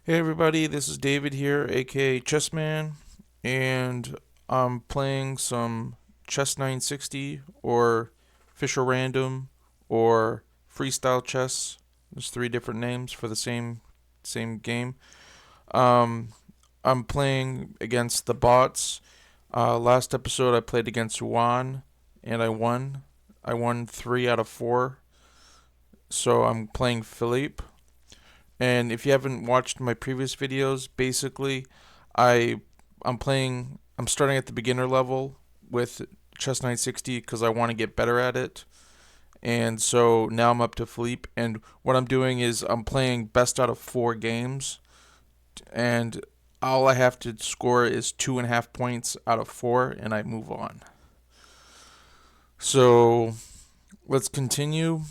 Hey everybody, this is David here, aka Chessman, and I'm playing some Chess 960 or Fischer Random or Freestyle Chess. There's three different names for the same game. Um, I'm playing against the bots. Last episode I played against Juan and I won. I won 3 out of 4. So I'm playing Filip. And if you haven't watched my previous videos, basically, I I'm starting at the beginner level with Chess 960 because I want to get better at it. And so now I'm up to Philippe, and what I'm doing is I'm playing best out of 4 games, and all I have to score is 2.5 points out of 4, and I move on. So let's continue.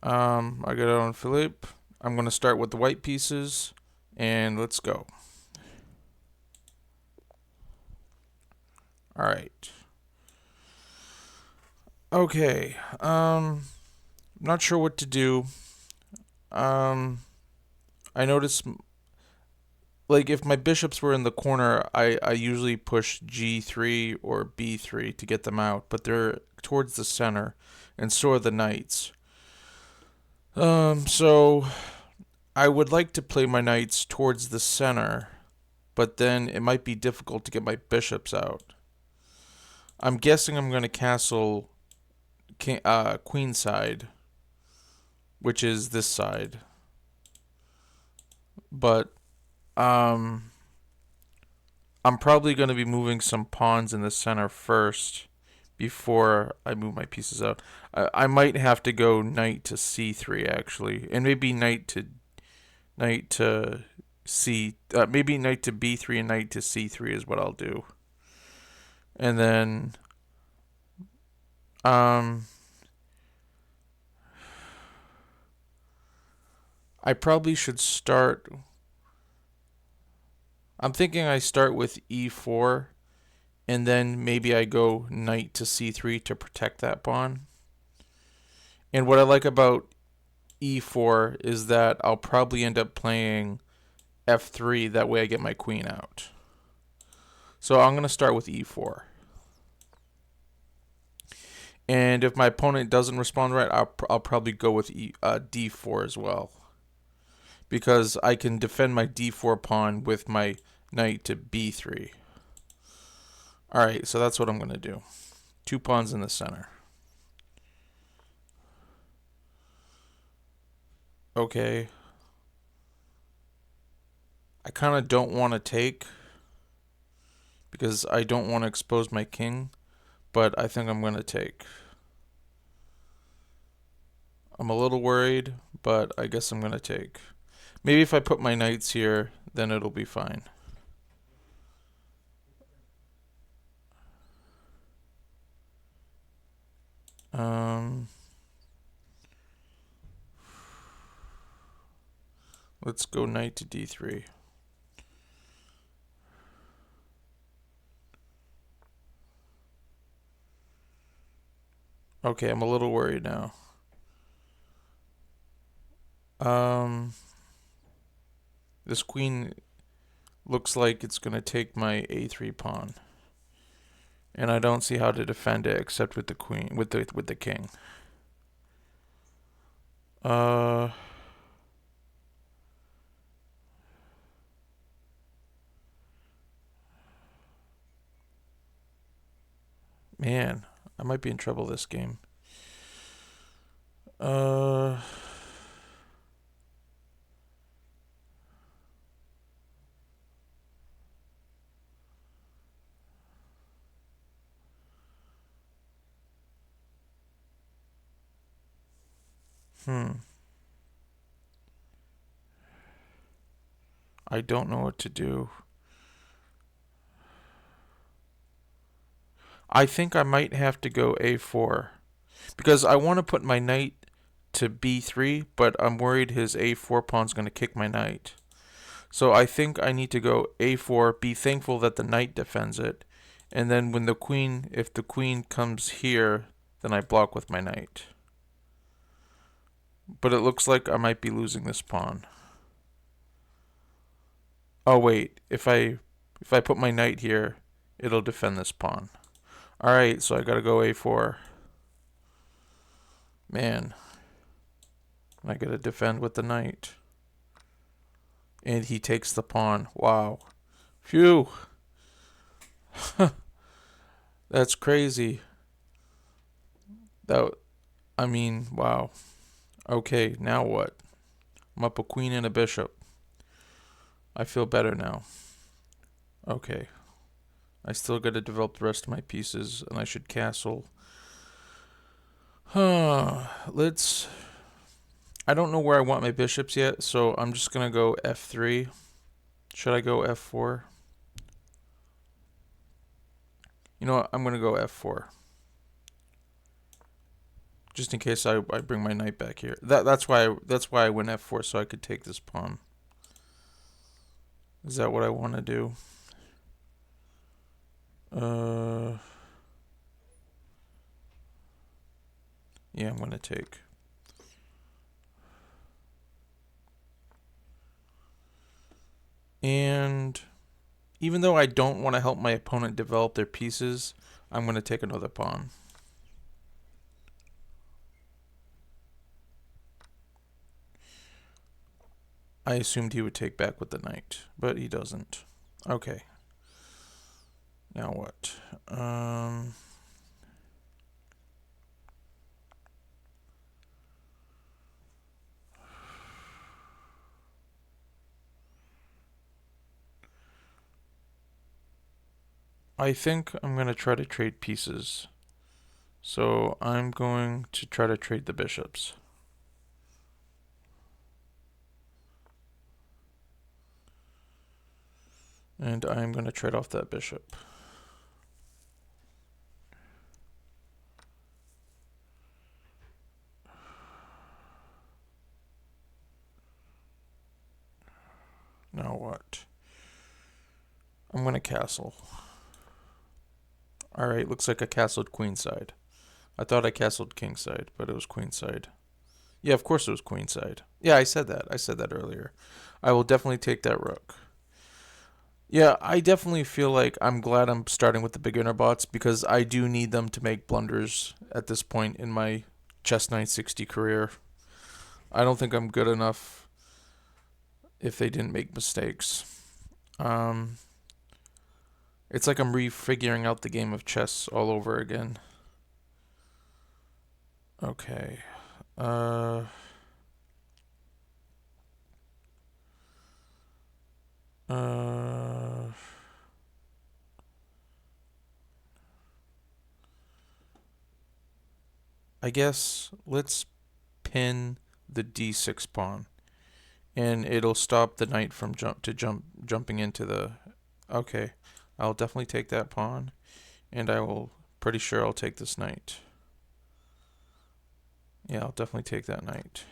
I got it on Philippe. I'm going to start with the white pieces, and let's go. All right. Okay. Not sure what to do. Um, I notice like if my bishops were in the corner, I usually push G3 or B3 to get them out, but they're towards the center, and so are the knights. So I would like to play my knights towards the center, but then it might be difficult to get my bishops out. I'm guessing I'm going to castle queen side, which is this side. But um, I'm probably going to be moving some pawns in the center first before I move my pieces out. I might have to go knight to c3 actually, and maybe knight to maybe knight to b3 and knight to c3 is what I'll do. And then um, I probably should start. I'm thinking I start with e4 and then maybe I go knight to c3 to protect that pawn. And what I like about e4 is that I'll probably end up playing f3. That way I get my queen out. So I'm going to start with e4. And if my opponent doesn't respond right, I'll probably go with d4 as well. Because I can defend my d4 pawn with my knight to b3. Alright, so that's what I'm going to do. 2 pawns in the center. Okay. I kind of don't want to take because I don't want to expose my king, but I think I'm going to take. I'm a little worried, but I guess I'm going to take. Maybe if I put my knights here, then it'll be fine. Let's go knight to d3. Okay, I'm a little worried now. This queen looks like it's going to take my a3 pawn. And I don't see how to defend it except with the queen, with the king. Man, I might be in trouble this game. Uh, I don't know what to do. I think I might have to go a4 because I want to put my knight to b3, but I'm worried his a4 pawn's going to kick my knight. So I think I need to go a4, be thankful that the knight defends it, and then if the queen comes here, then I block with my knight. But it looks like I might be losing this pawn. Oh wait, if I put my knight here, it'll defend this pawn. All right, so I gotta go a4. Man, I gotta defend with the knight, and he takes the pawn. Wow, phew, that's crazy. That I mean, wow. Okay, now what? I'm up a queen and a bishop. I feel better now. Okay, I still gotta develop the rest of my pieces, and I should castle. Let's. I don't know where I want my bishops yet, so I'm just gonna go f3. Should I go f4? You know what? I'm gonna go f4. Just in case I bring my knight back here. That's why I went f4, so I could take this pawn. Is that what I want to do? Yeah, I'm gonna take. And even though I don't want to help my opponent develop their pieces, I'm gonna take another pawn. I assumed he would take back with the knight, but he doesn't. Okay. Now what? I think I'm going to try to trade pieces. So I'm going to try to trade the bishops. And I'm going to trade off that bishop. Now what? I'm going to castle. Alright, looks like I castled queenside. I thought I castled kingside, but it was queenside. Yeah, of course it was queenside. Yeah, I said that. I said that earlier. I will definitely take that rook. Yeah, I definitely feel like I'm glad I'm starting with the beginner bots because I do need them to make blunders at this point in my Chess 960 career. I don't think I'm good enough if they didn't make mistakes. It's like I'm refiguring out the game of chess all over again. Okay. I guess let's pin the d6 pawn, and it'll stop the knight from jumping into the. Okay, I'll definitely take that pawn, and I will pretty sure I'll take this knight. Yeah, I'll definitely take that knight.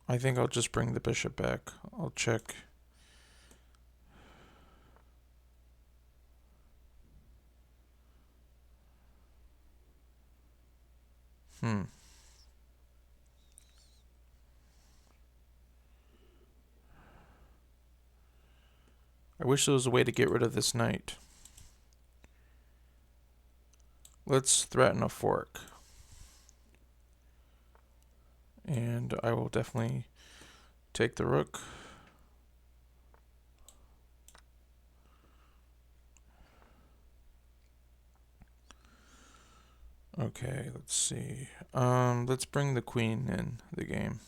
I think I'll just bring the bishop back. I'll check. I wish there was a way to get rid of this knight. Let's threaten a fork. And I will definitely take the rook. Okay, let's see. Let's bring the queen in the game.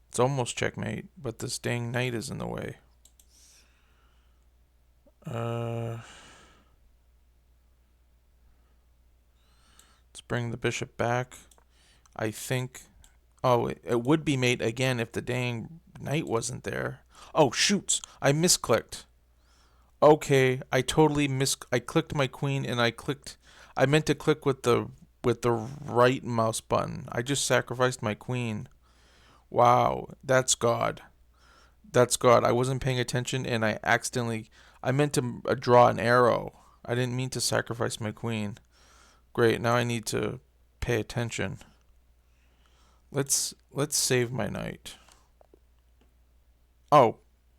It's almost checkmate, but this dang knight is in the way. Let's bring the bishop back. I think. Oh, it would be mate again if the dang knight wasn't there. Oh, shoots! I misclicked. Okay, I totally I clicked my queen and I meant to click with the right mouse button. I just sacrificed my queen. Wow, that's God. That's God. I wasn't paying attention and I meant to draw an arrow. I didn't mean to sacrifice my queen. Great, now I need to pay attention. Let's save my knight. Oh,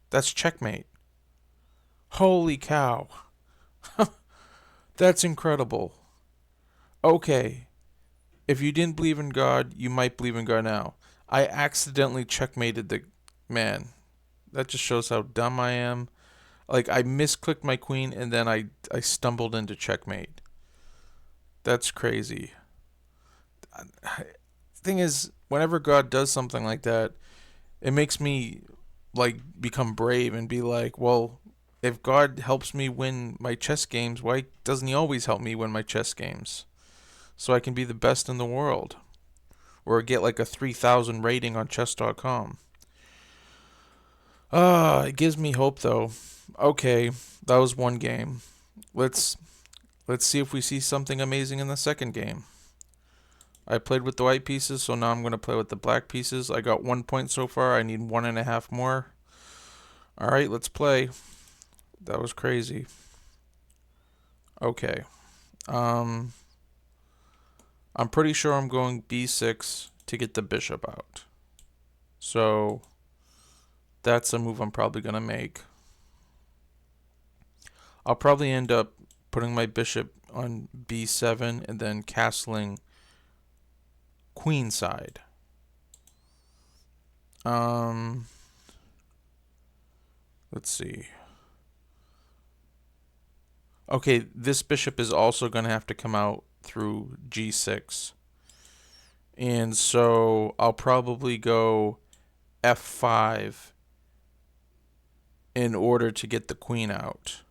that's checkmate. Holy cow. That's incredible. Okay, if you didn't believe in God, you might believe in God now. I accidentally checkmated the man. That just shows how dumb I am. Like I misclicked my queen and then I stumbled into checkmate. That's crazy. Thing is, whenever God does something like that, it makes me like become brave and be like, well, if God helps me win my chess games, why doesn't he always help me win my chess games? So I can be the best in the world or get like a 3,000 rating on chess.com. It gives me hope though. Okay, that was one game. Let's let's see if we see something amazing in the second game. I played with the white pieces, so now I'm going to play with the black pieces. I got 1 point so far. I need 1.5 more. All right, let's play. That was crazy. Okay. Um, I'm pretty sure I'm going b6 to get the bishop out. So that's a move I'm probably going to make. I'll probably end up putting my bishop on b7 and then castling queenside. Um, let's see. Okay, this bishop is also going to have to come out through g6. And so I'll probably go f5 in order to get the queen out.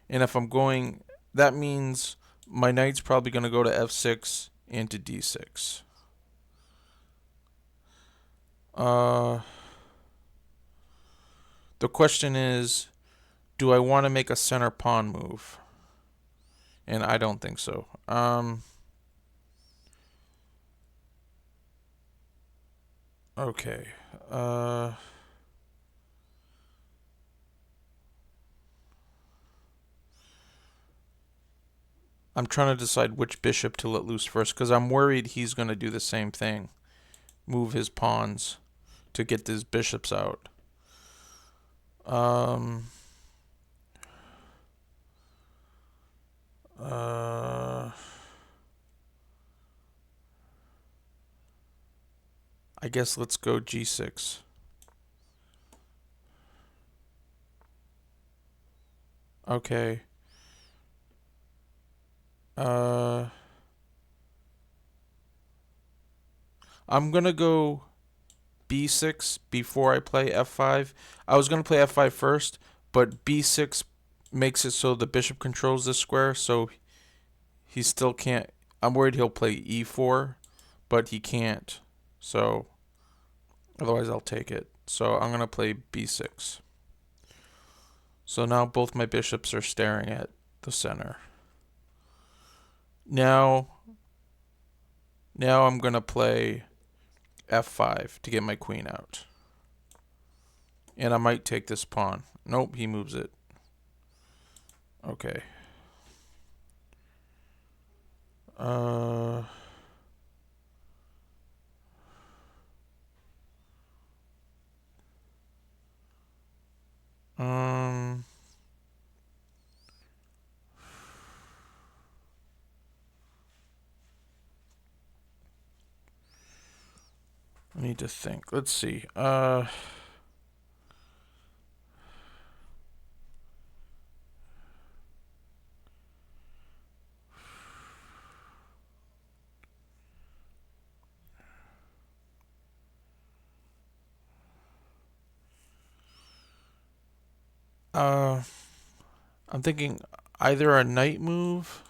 And if I'm going, that means my knight's probably going to go to f6 and to d6. The question is, do I want to make a center pawn move? And I don't think so. Okay. I'm trying to decide which bishop to let loose first because I'm worried he's going to do the same thing. Move his pawns to get his bishops out. I guess let's go g6. Okay. I'm going to go b6 before I play f5. I was going to play f5 first, but b6 makes it so the bishop controls this square, so he still can't. I'm worried he'll play e4, but he can't. So otherwise I'll take it. So I'm going to play b6. So now both my bishops are staring at the center. Now I'm going to play f5 to get my queen out. And I might take this pawn. Nope, he moves it. Okay. I need to think. Let's see. I'm thinking either a knight move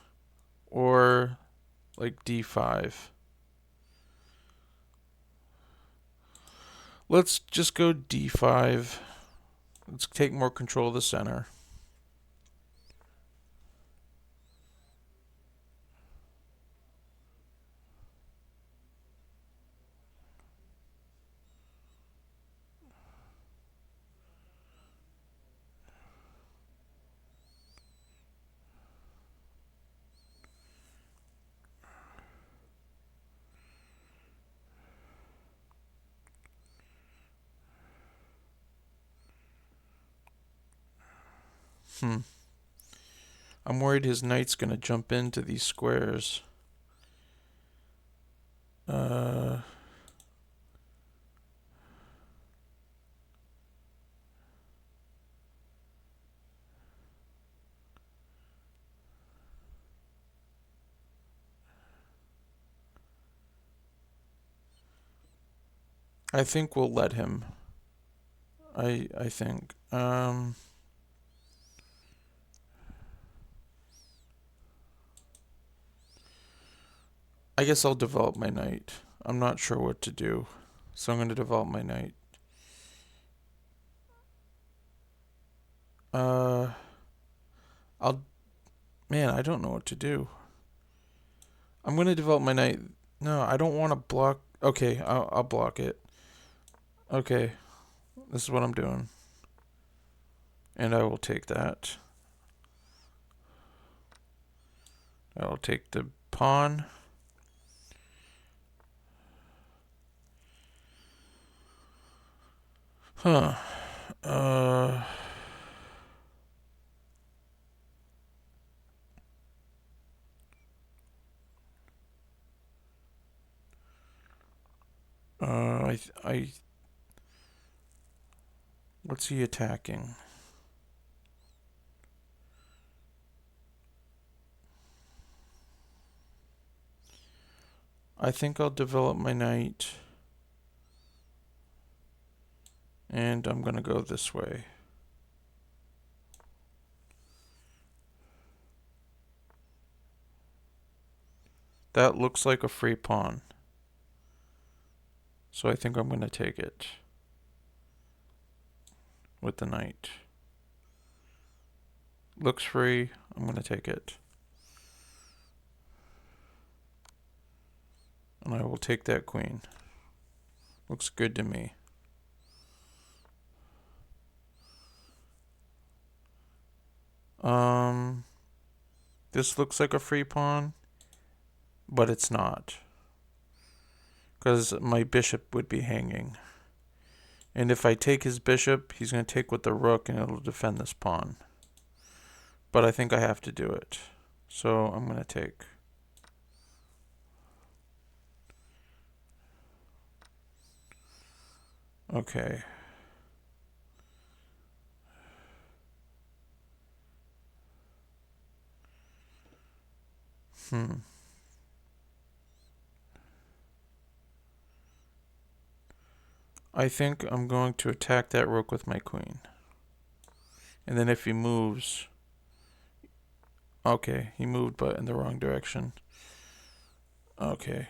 or like d5. Let's just go d5. Let's take more control of the center. I'm worried his knight's gonna jump into these squares. I think we'll let him. I think. I guess I'll develop my knight. I'm not sure what to do, so I'm going to develop my knight. I'll. Man, I don't know what to do. I'm going to develop my knight. No, I don't want to block. Okay, I'll block it. Okay, this is what I'm doing. And I will take that. I will take the pawn. Huh. What's he attacking? I think I'll develop my knight. And I'm going to go this way. That looks like a free pawn. So I think I'm going to take it with the knight. Looks free. I'm going to take it. And I will take that queen. Looks good to me. This looks like a free pawn, but it's not. Because my bishop would be hanging. And if I take his bishop, he's going to take with the rook and it'll defend this pawn. But I think I have to do it. So I'm going to take. Okay. I think I'm going to attack that rook with my queen. And then if he moves... Okay, he moved but in the wrong direction. Okay.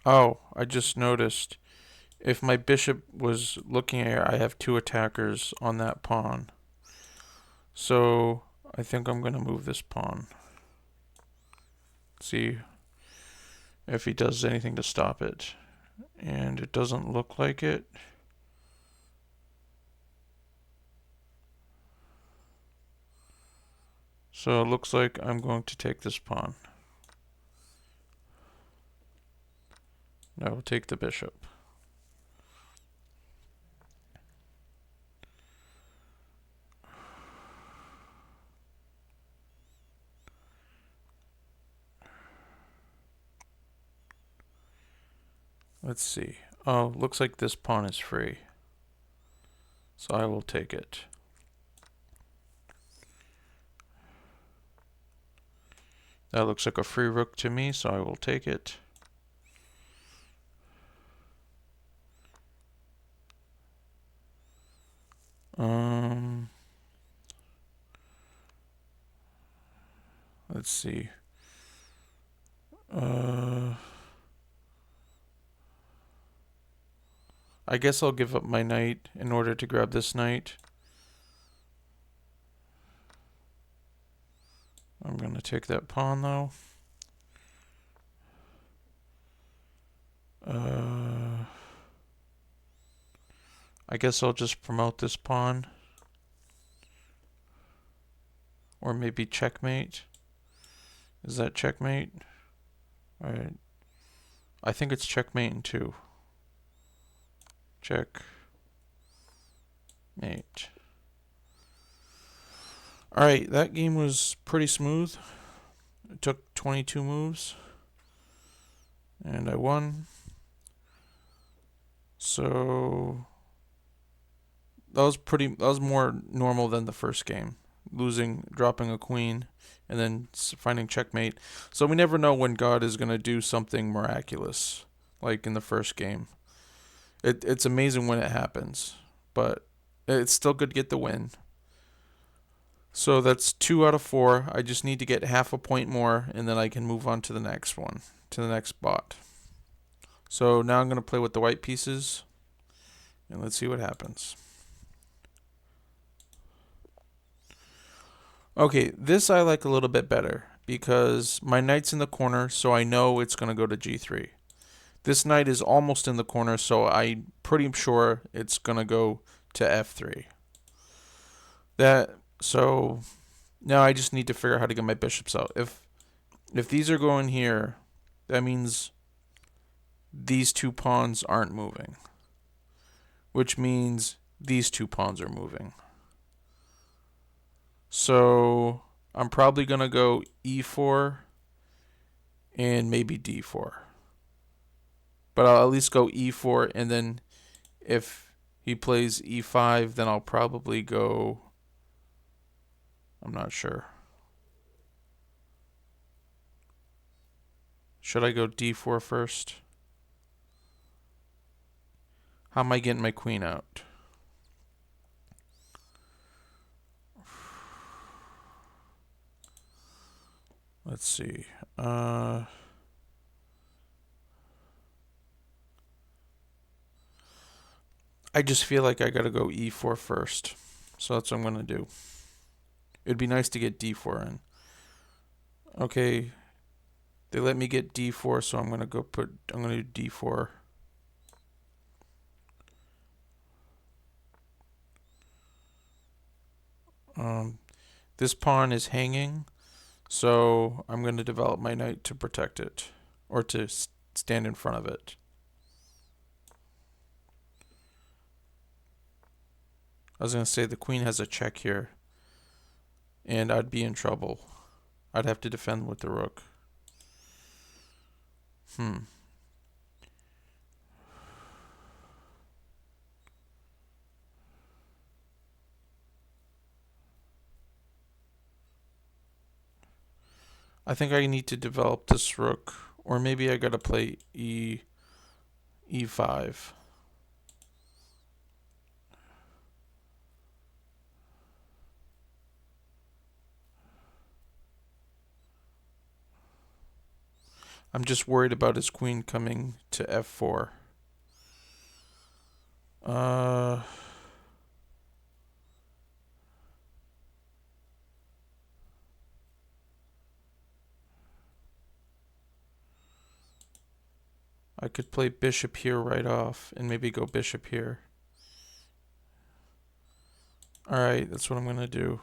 Oh, I just noticed. If my bishop was looking here, I have two attackers on that pawn. So I think I'm going to move this pawn. See if he does anything to stop it. And it doesn't look like it. So it looks like I'm going to take this pawn. I will take the bishop. Let's see. Oh, looks like this pawn is free. So I will take it. That looks like a free rook to me, so I will take it. Let's see. I guess I'll give up my knight in order to grab this knight. I'm going to take that pawn, though. I guess I'll just promote this pawn. Or maybe checkmate. Is that checkmate? Alright. I think it's checkmate in 2. Check. Mate. Alright, that game was pretty smooth. It took 22 moves. And I won. So that was more normal than the first game. Dropping a queen, and then finding checkmate. So we never know when God is going to do something miraculous, like in the first game. It's amazing when it happens, but it's still good to get the win. So that's 2 out of 4. I just need to get half a point more, and then I can move on to the next one, to the next bot. So now I'm going to play with the white pieces, and let's see what happens. Okay, this I like a little bit better because my knight's in the corner, so I know it's going to go to g3. This knight is almost in the corner, so I'm pretty sure it's going to go to f3. So now I just need to figure out how to get my bishops out. If these are going here, that means these 2 pawns aren't moving, which means these 2 pawns are moving. So I'm probably going to go e4 and maybe d4. But I'll at least go e4, and then if he plays e5, then I'll probably go... I'm not sure. Should I go d4 first? How am I getting my queen out? Let's see. I just feel like I gotta go e4 first. So that's what I'm gonna do. It'd be nice to get d4 in. Okay. They let me get d4, so I'm gonna do d4. This pawn is hanging, so I'm going to develop my knight to protect it, or to stand in front of it. I was going to say the queen has a check here, and I'd be in trouble. I'd have to defend with the rook. I think I need to develop this rook, or maybe I gotta play e5. I'm just worried about his queen coming to f4. I could play bishop here right off and maybe go bishop here. Alright, that's what I'm going to do.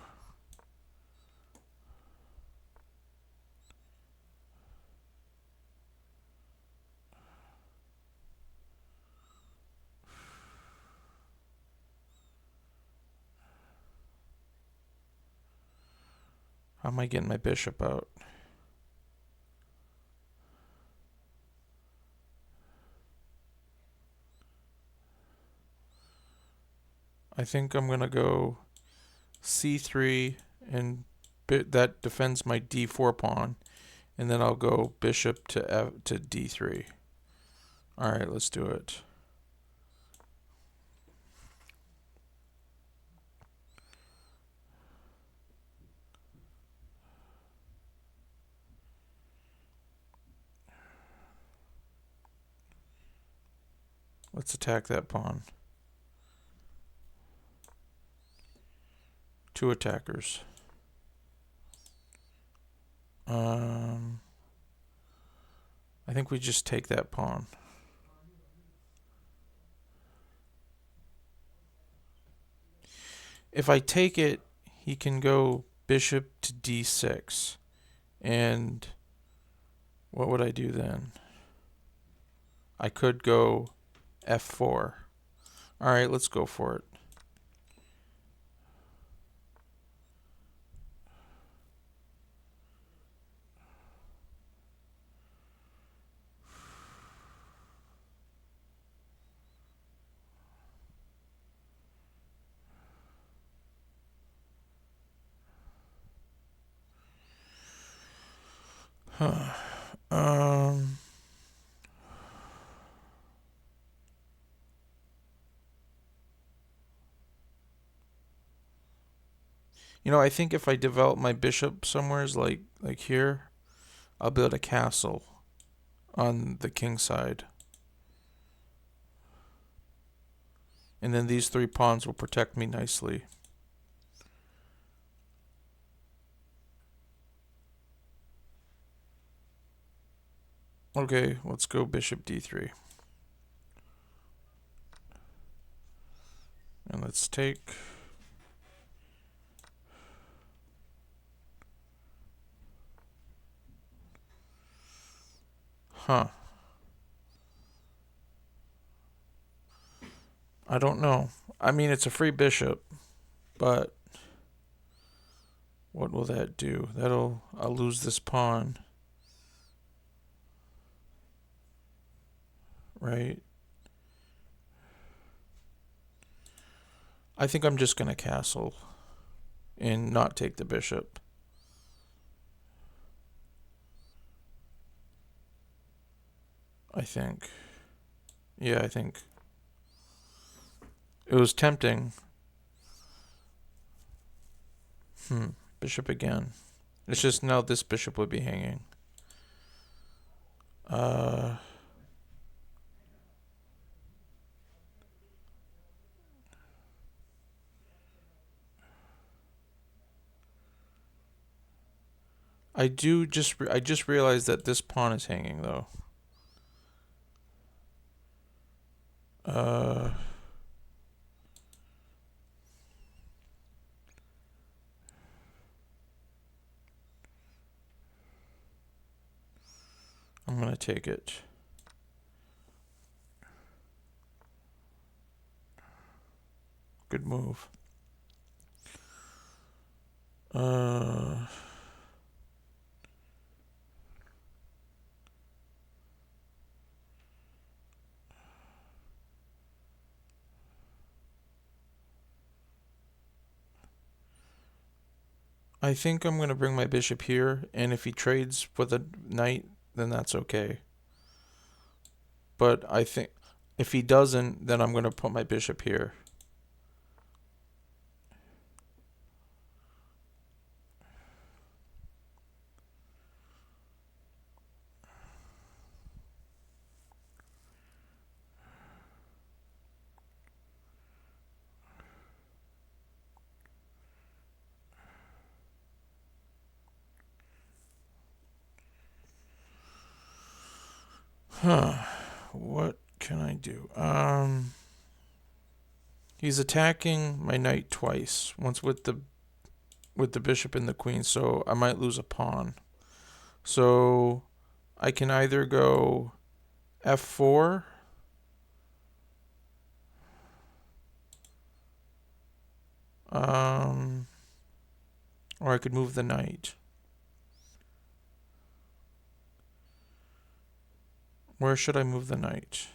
How am I getting my bishop out? I think I'm going to go c3, and that defends my d4 pawn, and then I'll go bishop to d3. Alright, let's do it. Let's attack that pawn. Two attackers. I think we just take that pawn. If I take it, he can go bishop to d6. And what would I do then? I could go f4. All right, let's go for it. Huh. You know, I think if I develop my bishop somewheres like here, I'll build a castle on the king side. And then these three pawns will protect me nicely. Okay, let's go bishop d3. And let's take. Huh. I don't know. I mean, it's a free bishop, but what will that do? I'll lose this pawn. Right? I think I'm just going to castle and not take the bishop. I think. Yeah, I think. It was tempting. Bishop again. It's just now this bishop would be hanging. I just realized that this pawn is hanging though. I'm gonna take it. Good move. I think I'm going to bring my bishop here, and if he trades with a knight, then that's okay. But I think if he doesn't, then I'm going to put my bishop here. What can I do? He's attacking my knight twice. Once with the bishop and the queen, so I might lose a pawn. So I can either go f4 or I could move the knight. Where should I move the knight?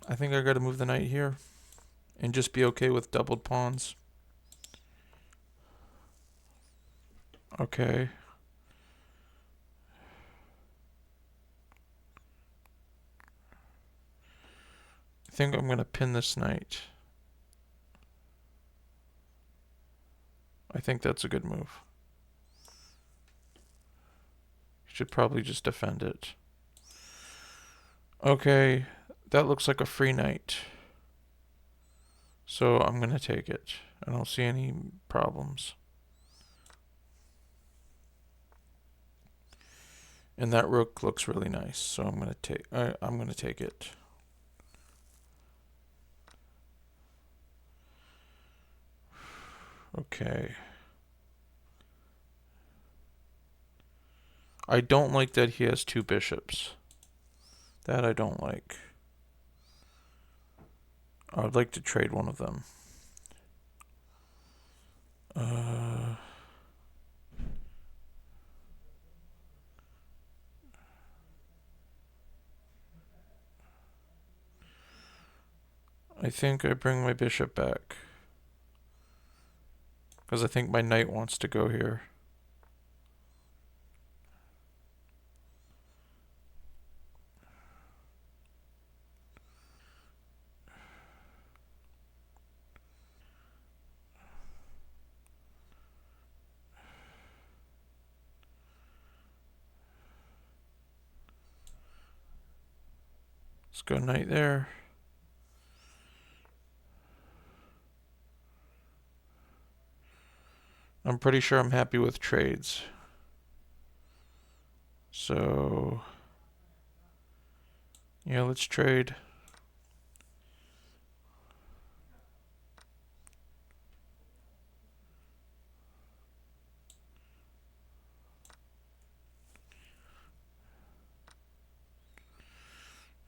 I think I gotta move the knight here and just be okay with doubled pawns. Okay. think I'm going to pin this knight. I think that's a good move. Should probably just defend it. Okay, that looks like a free knight. So I'm going to take it. I don't see any problems. And that rook looks really nice, so I'm going to take it. Okay. I don't like that he has two bishops. That I don't like. I would like to trade one of them. I think I bring my bishop back. Because I think my knight wants to go here. Let's go knight there. I'm pretty sure I'm happy with trades. So, yeah, let's trade.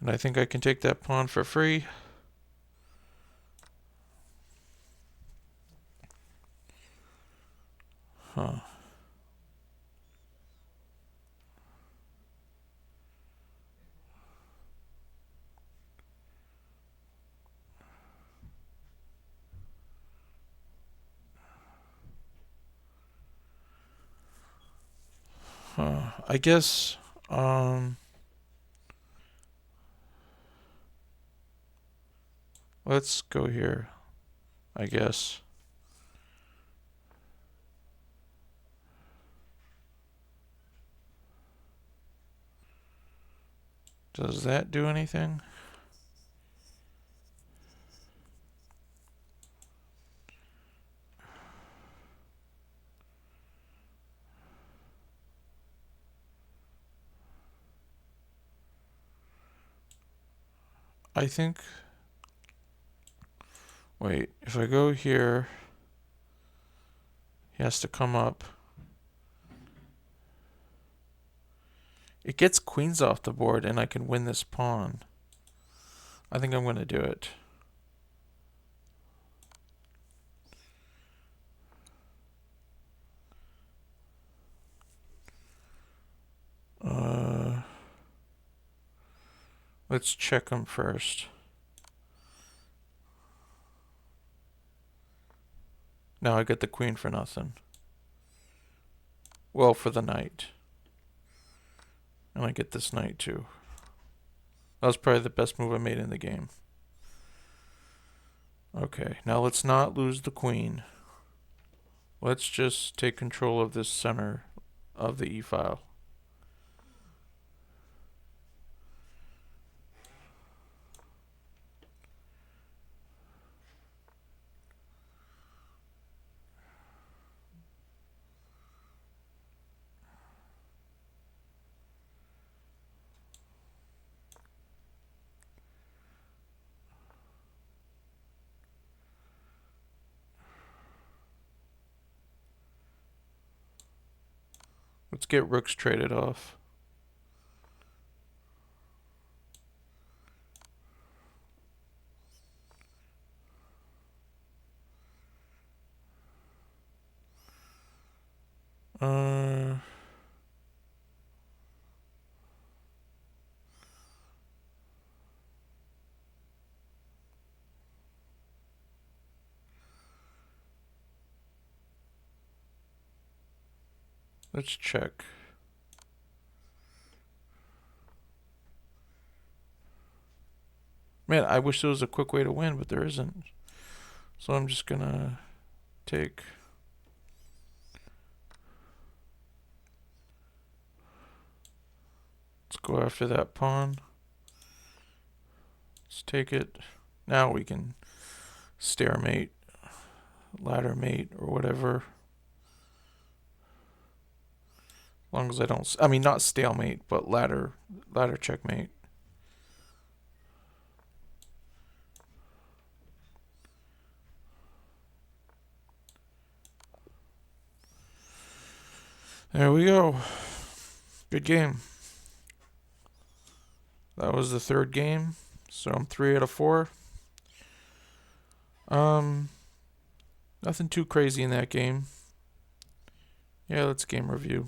And I think I can take that pawn for free. Huh. I guess, let's go here, I guess. Does that do anything? I think, wait, if I go here, he has to come up. It gets queens off the board and I can win this pawn. I think I'm going to do it. Let's check him first. Now I get the queen for nothing. Well, for the knight. And I get this knight too. That was probably the best move I made in the game. Okay, now let's not lose the queen. Let's just take control of this center of the e-file. Let's get rooks traded off. Let's check. Man, I wish there was a quick way to win, but there isn't. So I'm just gonna take. Let's go after that pawn. Let's take it. Now we can stalemate, ladder mate, or whatever. As long as I don't, I mean, not stalemate, but ladder checkmate. There we go. Good game. That was the third game, so I'm 3 out of 4. Nothing too crazy in that game. Yeah, let's game review.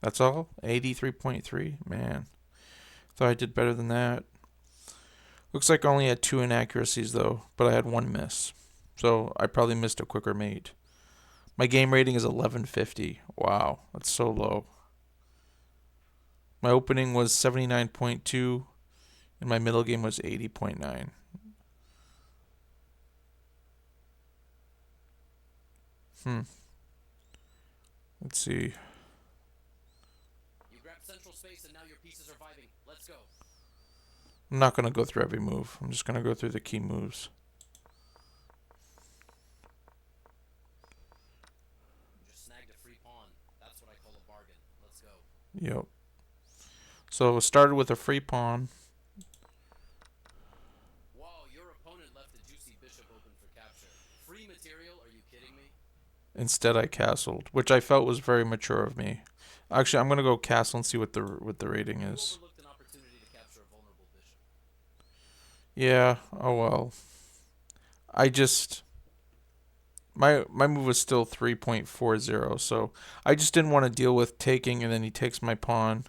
That's all? 83.3? Man, thought I did better than that. Looks like I only had 2 inaccuracies though, but I had 1 miss. So I probably missed a quicker mate. My game rating is 1150. Wow, that's so low. My opening was 79.2, and my middle game was 80.9. Let's see. You grabbed central space and now your pieces are vibing. Let's go. I'm not going to go through every move. I'm just going to go through the key moves. You just snagged a free pawn. That's what I call a bargain. Let's go. Yep. So it started with a free pawn. Whoa, your opponent left the juicy bishop open for capture. Free material? Are you kidding me? Instead, I castled, which I felt was very mature of me. Actually, I'm going to go castle and see what the rating is. You overlooked an opportunity to capture a vulnerable bishop. Yeah, oh well. I just my move was still 3.40, so I just didn't want to deal with taking and then he takes my pawn.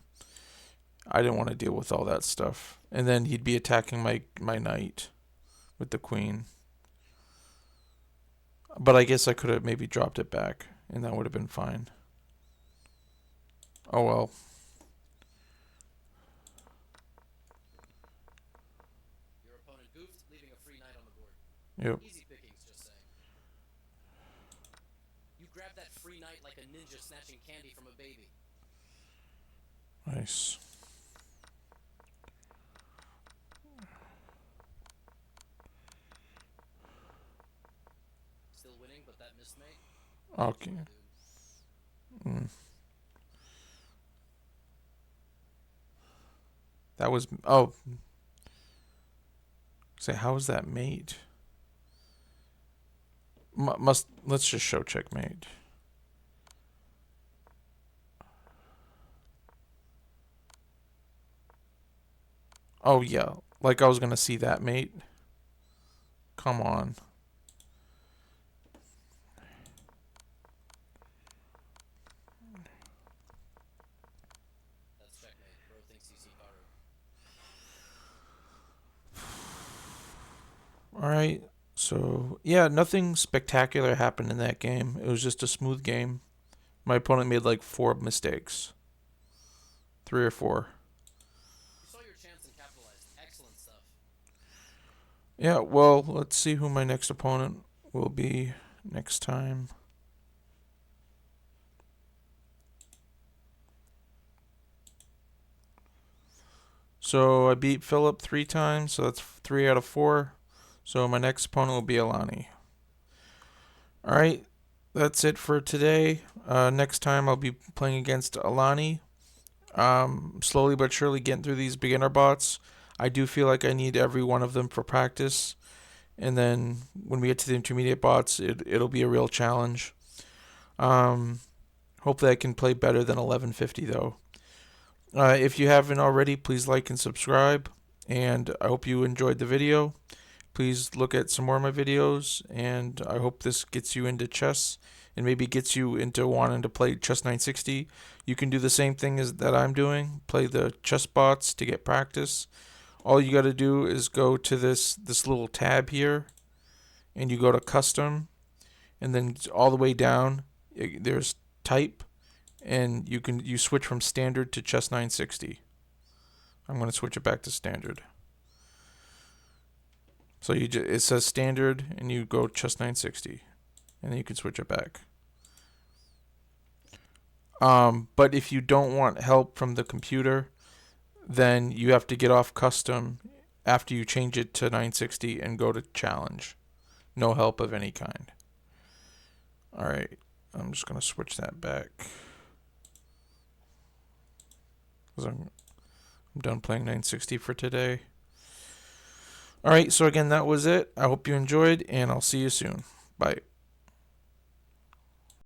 I didn't want to deal with all that stuff. And then he'd be attacking my knight with the queen. But I guess I could have maybe dropped it back and that would have been fine. Oh well. Your opponent goofed, leaving a free knight on the board. Yep. Easy pickings, just saying. You grabbed that free knight like a ninja snatching candy from a baby. Nice. Still winning, but that missed mate? Okay. That was say how was that mate? Let's just show checkmate. Oh yeah, like I was gonna see that mate. Come on. That's checkmate. Bro thinks he's Hikaru. Alright, so yeah, nothing spectacular happened in that game. It was just a smooth game. My opponent made like 4 mistakes. 3 or 4. You saw your chance and capitalized. Excellent stuff. Yeah, well, let's see who my next opponent will be next time. So I beat Filip 3 times, so that's 3 out of 4. So my next opponent will be Alani. Alright, that's it for today. Next time I'll be playing against Alani. Slowly but surely getting through these beginner bots. I do feel like I need every one of them for practice. And then when we get to the intermediate bots, it'll be a real challenge. Hopefully Hopefully I can play better than 1150 though. If you haven't already, please like and subscribe. And I hope you enjoyed the video. Please look at some more of my videos, and I hope this gets you into chess and maybe gets you into wanting to play Chess 960. You can do the same thing as that I'm doing. Play the chess bots to get practice. All you got to do is go to this little tab here, and you go to custom, and then all the way down there's type, and you switch from standard to Chess 960. I'm going to switch it back to standard. So it says standard, and you go Chess 960, and then you can switch it back. But if you don't want help from the computer, then you have to get off custom after you change it to 960 and go to challenge. No help of any kind. Alright, I'm just going to switch that back. Because I'm done playing 960 for today. Alright, so again, that was it. I hope you enjoyed, and I'll see you soon. Bye.